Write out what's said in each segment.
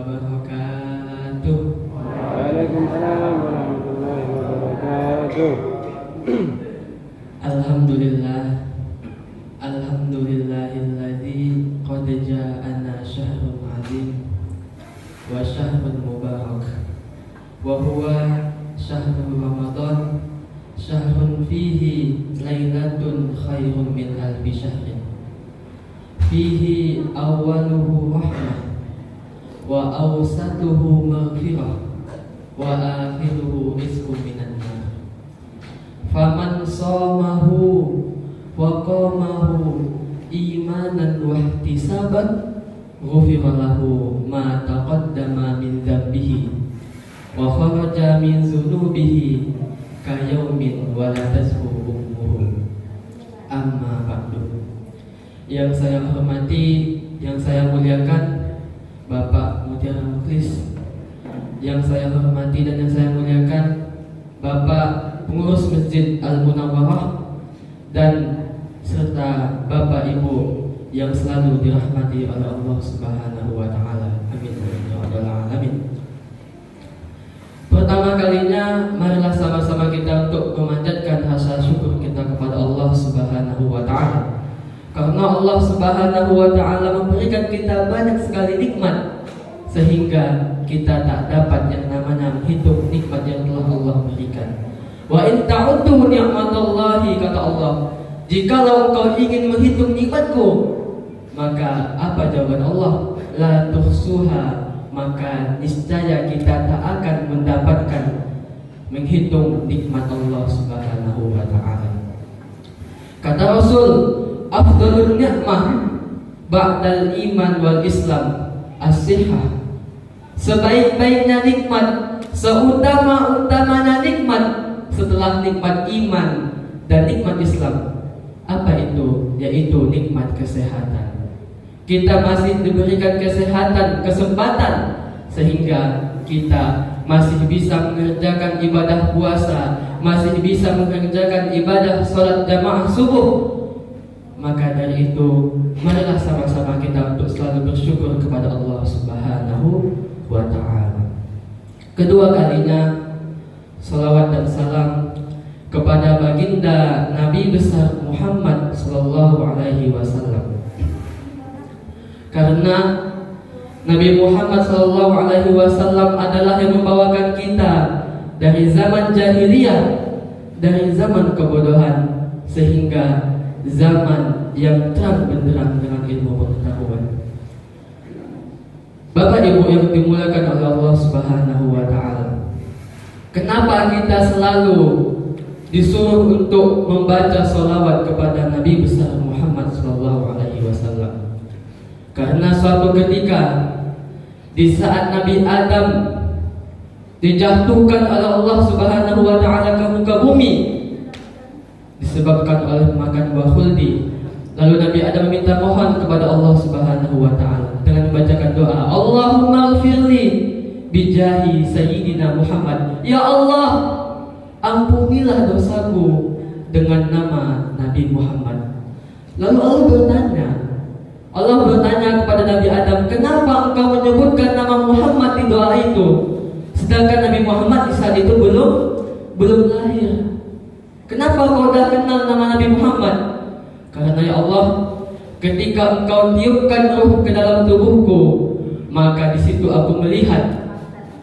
wabarakatuh. Waalaikumsalam warahmatullahi wabarakatuh. Alhamdulillah, alhamdulillahilladzi qad ja'ana syahrun 'azim wa syahrun mubarak wa huwa syahrul Ramadan, syahrun fihi lailatun khairun min alfi syahrin, fihi awwaluhu rahmah wa awsatuhu maghfirah wa akhiruhu rizqun minan nar. Faman shamahu wa qamahu imanan wa ihtisaban ghufira lahu ma taqaddama min dhanbihi wa kharaja min dhunubihi kayaumin wa la tasbuhu ummuhu. Amma ba'du. Yang saya hormati, yang saya muliakan Bapak Mutiara Muklis, yang saya hormati dan yang saya muliakan Bapak pengurus Masjid Al-Munawwarah, dan serta Bapak Ibu yang selalu dirahmati oleh Allah Subhanahu wa taala. Amin ya rabbal alamin. Pertama kalinya, marilah sama-sama kita untuk memanjatkan rasa syukur kita kepada Allah Subhanahu wa taala. Karena Allah Subhanahu wa taala memberikan kita banyak sekali nikmat, sehingga kita tak dapat yang namanya menghitung nikmat yang telah Allah berikan. Wa in ta'uddu ni'matallahi, kata Allah, jikalau engkau ingin menghitung nikmatku, maka apa jawaban Allah? La tuhsuha, maka niscaya kita tak akan mendapatkan menghitung nikmat Allah Subhanahu wa taala. Kata Rasul, afdhalun ni'mah ba'dal iman wal Islam as-sihhah. Sebaik-baiknya nikmat, seutama-utamanya nikmat setelah nikmat iman dan nikmat Islam, apa itu? Yaitu nikmat kesehatan. Kita masih diberikan kesehatan, kesempatan, sehingga kita masih bisa mengerjakan ibadah puasa, masih bisa mengerjakan ibadah sholat jamaah subuh. Maka dari itu, marilah sama-sama kita untuk selalu bersyukur kepada Allah Subhanahu wa ta'ala. Kedua kalinya, salawat dan salam kepada baginda Nabi besar Muhammad sallallahu alaihi wasallam. Karena Nabi Muhammad sallallahu alaihi wasallam adalah yang membawakan kita dari zaman jahiliyah, dari zaman kebodohan, sehingga zaman yang terang benderang dengan ilmu pengetahuan. Bapak Ibu yang dimuliakan oleh Allah Subhanahu wa taala, kenapa kita selalu disuruh untuk membaca sholawat kepada Nabi besar Muhammad sallallahu alaihi wasallam? Karena suatu ketika di saat Nabi Adam dijatuhkan oleh Allah Subhanahu wa taala ke muka bumi disebabkan oleh makan buah khuldi, lalu Nabi Adam meminta mohon kepada Allah Subhanahu wa taala dengan membacakan doa, Allahumma ighfirli bijahi sayyidina Muhammad. Ya Allah, ampunilah dosaku dengan nama Nabi Muhammad. Lalu Allah bertanya kepada Nabi Adam, kenapa engkau menyebutkan nama Muhammad di doa itu, sedangkan Nabi Muhammad di saat itu belum lahir? Kenapa kau dah kenal nama Nabi Muhammad? Karena ya Allah, ketika engkau tiupkan ruh ke dalam tubuhku, maka di situ aku melihat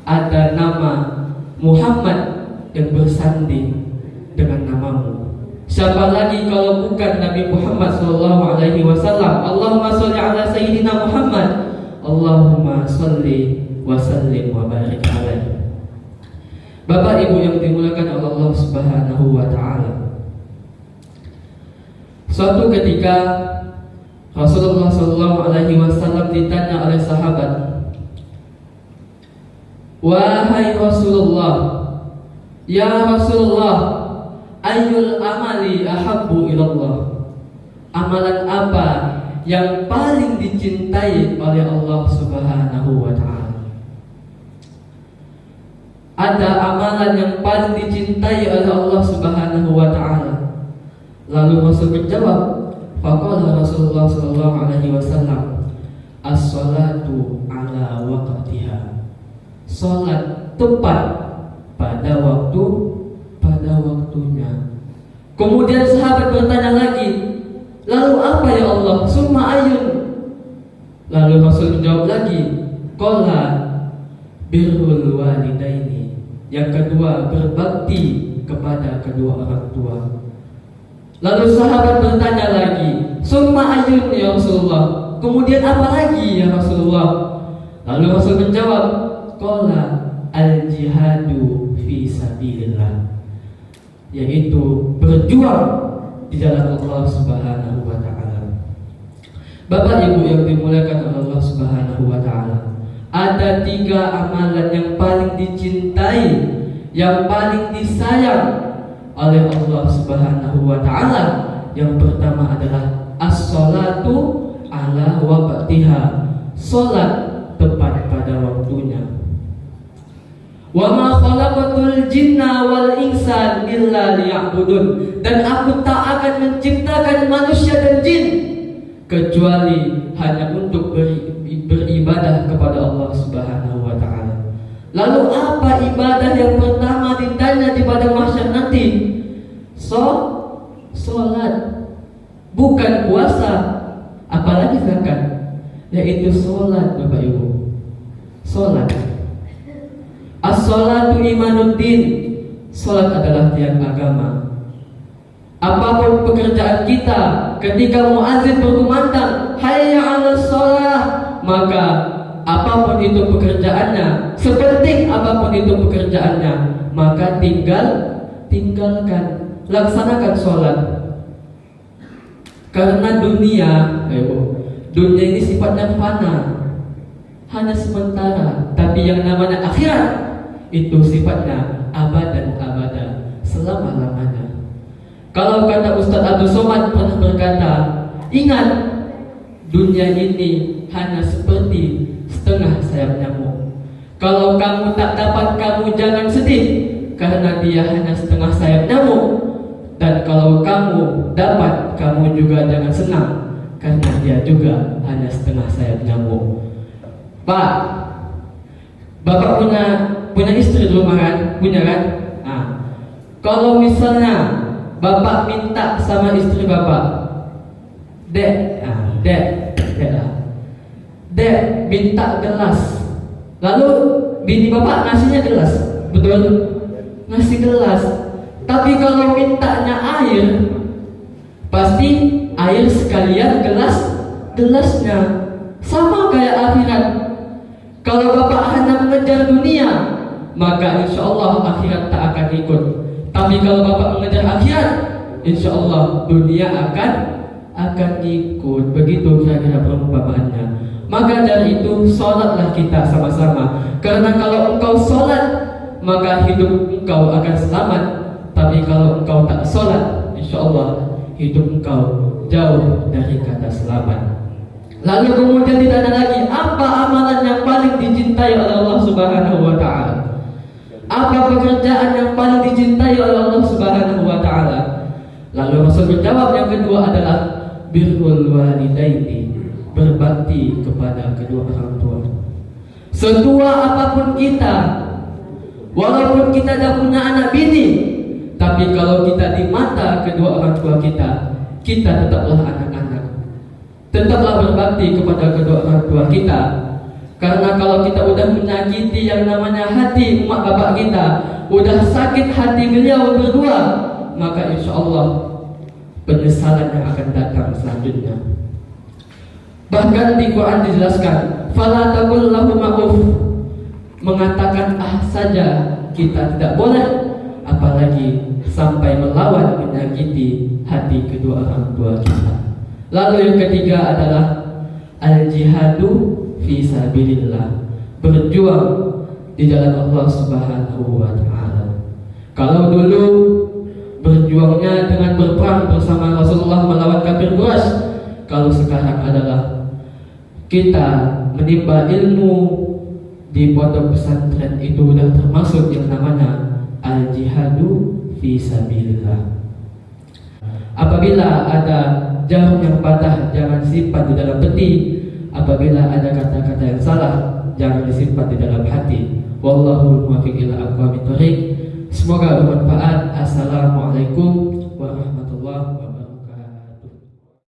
ada nama Muhammad yang bersanding dengan namamu. Siapa lagi kalau bukan Nabi Muhammad sallallahu alaihi wasallam? Allahumma shalli ala sayyidina Muhammad. Allahumma shalli wa sallim wa barik alaihi. Bapak Ibu yang dimuliakan oleh Allah Subhanahu wa taala. Suatu ketika Rasulullah sallallahu alaihi wasallam ditanya oleh sahabat, wahai Rasulullah, ya Rasulullah, ayyul amali ahabbu ilallah? Amalan apa yang paling dicintai oleh Allah Subhanahu wa taala? Ada amalan yang paling dicintai oleh Allah Subhanahu wa taala. Lalu Rasul menjawab, faqala Rasulullah sallallahu alaihi wasallam, as-salatu ala waqtiha. Salat tepat pada waktunya. Kemudian sahabat bertanya lagi, lalu apa ya Allah? Summa ayun. Lalu Rasul menjawab lagi, qala birrul walidaini. Yang kedua, berbakti kepada kedua orang tua. Lalu sahabat bertanya lagi, summa ayun ya Rasulullah. Kemudian apa lagi ya Rasulullah? Lalu Rasul menjawab, qala al-jihadu fi sabilillah, yaitu berjuang di jalan Allah Subhanahu wa taala. Bapak Ibu yang dimuliakan oleh Allah Subhanahu wa taala, ada 3 amalan yang paling dicintai, yang paling disayang oleh Allah Subhanahu wa taala. Yang pertama adalah as-salatu ala waqtiha, salat tepat pada waktunya. Wa ma khalaqatul jinna wal insa illa liya'budun. Dan aku tak akan menciptakan manusia dan jin kecuali hanya untuk beribadah kepada Allah Subhanahu wa taala. Lalu apa ibadah yang pertama ditanya di pada mahsyar nanti? Salat. Bukan puasa, apalagi zakat, yaitu salat, Bapak Ibu. Salat. As-salatu imanuddin. Salat adalah tiang agama. Apapun pekerjaan kita, ketika muazin berkumandang hayya 'alas shalah, maka apapun itu pekerjaannya, sepenting apapun itu pekerjaannya, maka tinggalkan, laksanakan salat. Karena dunia ini sifatnya fana, hanya sementara. Tapi yang namanya akhirat itu sifatnya abadan abada, selama-lamanya. Kalau kata Ustaz Abdul Somad pernah berkata, ingat, dunia ini hanya seperti setengah sayap nyamuk. Kalau kamu tak dapat, kamu jangan sedih, karena dia hanya setengah sayap nyamuk. Dan kalau kamu dapat, kamu juga jangan senang, karena dia juga hanya setengah sayap nyamuk. Pak, Bapak punya istri di rumah kan? Punya kan? Nah, kalau misalnya Bapak minta sama istri Bapak, Dek, minta gelas. Lalu bini Bapak ngasihnya gelas, betul? Ngasih gelas. Tapi kalau mintanya air, pasti air sekalian gelasnya. Sama kayak akhirat. Kalau Bapak hanya mengejar dunia, maka insya Allah akhirat tak akan ikut. Tapi kalau Bapak mengejar akhirat, insya Allah dunia akan ikut. Begitu kira-kira perumpamaannya. Maka dari itu sholatlah kita sama-sama. Karena kalau engkau sholat, maka hidup engkau akan selamat. Tapi kalau engkau tak sholat, insya Allah hidup engkau jauh dari kata selamat. Lalu kemudian ditanya lagi, apa amalan yang paling dicintai oleh Allah Subhanahu wa taala? Apa pekerjaan yang paling dicintai oleh Allah Subhanahu wa taala? Lalu Rasul menjawab, yang kedua adalah birrul walidaini, berbakti kepada kedua orang tua. Setua apapun kita, walaupun kita dah punya anak bini, tapi kalau kita di mata kedua orang tua kita tetaplah anak-anak. Tetaplah berbakti kepada kedua orang tua kita. Karena kalau kita udah menyakiti yang namanya hati umat bapak kita, udah sakit hati beliau berdua, maka insya Allah penyesalan yang akan datang selanjutnya. Bahkan di Quran dijelaskan, fala taqul lahum ma'uf, mengatakan saja kita tidak boleh, apalagi sampai melawan menyakiti hati kedua orang tua kita. Lalu yang ketiga adalah al-jihadu fi sabilillah, berjuang di jalan Allah Subhanahu wa taala. Kalau dulu berjuangnya dengan berperang bersama Rasulullah melawan kafir Quraisy, kalau sekarang adalah kita menimba ilmu di pondok pesantren, itu sudah termasuk yang namanya al-jihadu fi sabilillah. Apabila ada jarum yang patah, jangan simpan di dalam peti. Apabila ada kata-kata yang salah, jangan disimpan di dalam hati. Wallahu muwaffiq ila aqwamit thoriq. Semoga bermanfaat. Assalamualaikum